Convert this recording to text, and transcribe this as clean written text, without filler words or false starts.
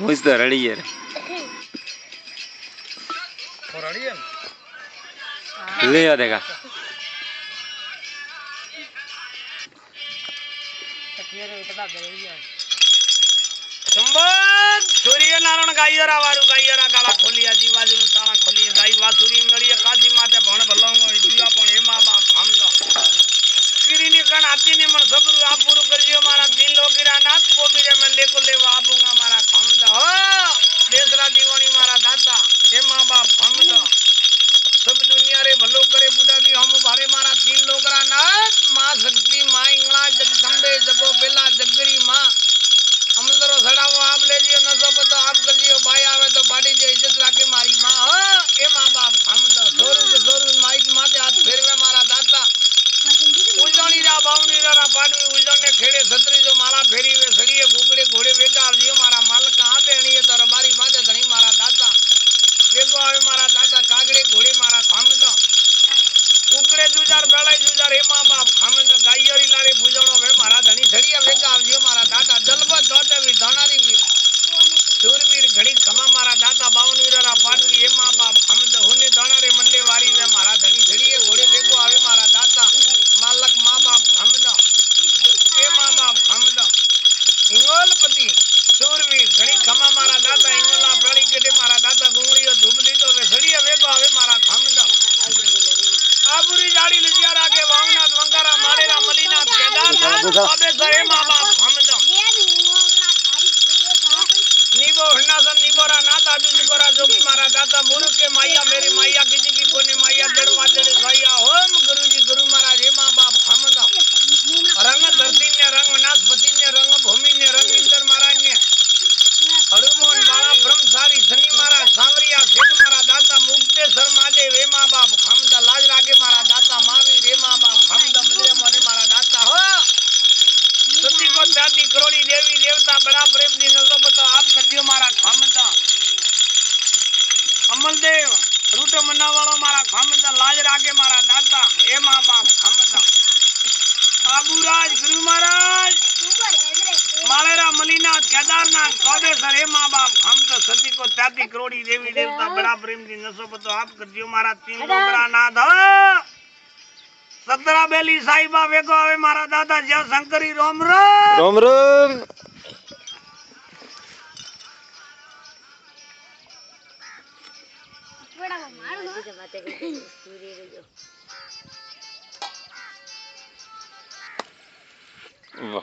मुझ तो रड़ी है ले आ देगा संबत सूर्य नारायण गायरा वारु गायरा गाला खोलिया जीवाजू ताला खोलिया गाई वासुरी मळिया काशी माते भण भलोंगो दिया पण हे मां बाप हमदा किरीनी कण आती ने मन सबरु आप पूरो करजियो मारा दिन लोकीरा नाथ पोमीरे में लेको लेवा आपूंगा मारा हमदा हो देसरा दीवानी मारा दाता हे मां बाप हमदा सब दुनिया रे भलो करे बुढ़ा दी हम भारे मारा तीन लोकरा नाथ मां शक्ति मां इंगला जगदंबे जगो बेला जगरी मां अमंदरो सड़ावो आप ले जियो नसो पतो आप कर जियो भाई आवे तो बाड़ी जे इज्जत राखे मारी मां हो ए मां बाप हम तो सोरू माइक माथे हाथ फेरवे मारा दाता उजोनी रा बावनी रा पाडवी उजोने खेड़े छतरी जो माला फेरी वे सड़िए कुकड़े घोड़े वेगा जियो मारा मालक आ देणी तो रबारी माथे धणी मारा दाता वेगो आवे मारा दाता कागड़े घोड़े मारा खाम तो कुकड़े जुजार बेलाई जुजार हे मां बाप खाम तो गायरी लारे पूजणो वे मारा धणी सड़िए वेगा जियो मारा दाता जलबत दोते भी धणारी भी सूरवीर घड़ी खमा मारा दाता बावन वीरा पाटवी हे मां बाप हम तो हुने धणारे मंडे वारी वे मारा धणी सड़िए घोड़े वेगो आवे मारा दाता मालक मां बाप हम तो हे मां बाप हम तो हिंगोलपति सूरवीर घड़ी खमा मारा दाता हिंगोला बेड़ी केटे मारा दाता गुंगड़ियो धुबली तो वे सड़िए वेगो आवे मारा हम तो आबुरी जाड़ी लिजियारा के वांगनाथ वंकारा मालेरा मलीनाथ केदारनाथ बाबे सरे मां बाप हम तो नीबो हन्नासन नीबोरा नाता दुजकोरा जोगी मारा दाता मुरुक के माया मेरी माया किसी की कोने माया जड़वा जड़े साया ओम गुरुजी गुरु महाराज हे मां बाप हम तो रंग धरती ने रंग वनस्पति ने रंग भूमि ने रंग इंद्र महाराज ने हनुमान बाला ब्रह्मचारी शनि महाराज सांवरिया सेठ मारा दाता मुक्तेश्वर महादेव हे मां बाप हम तो लाज रागे मारा दाता महावीर हे मां बाप हम तो मिले मोने मारा दाता हो सती को जाति करोड़ी देवी देवता बड़ा प्रेम दी नजर बतो आप कर दियो मारा खामदा अमलदेव रूटो मन्ना वालो मारा खामदा लाज रागे मारा दाता ए मां बाप खामदा आबूराज गुरु महाराज मालेरा मलीनाथ केदारनाथ कौदेसर हे मां बाप हम तो सती को जाति करोड़ी देवी देवता बड़ा प्रेम दी नजर बतो आप कर दियो मारा तीन लोकरा नाथ सतरा बेली साहिबा वेगो आवे मारा दादा जय शंकरी रोम रोम रोम रोम वाह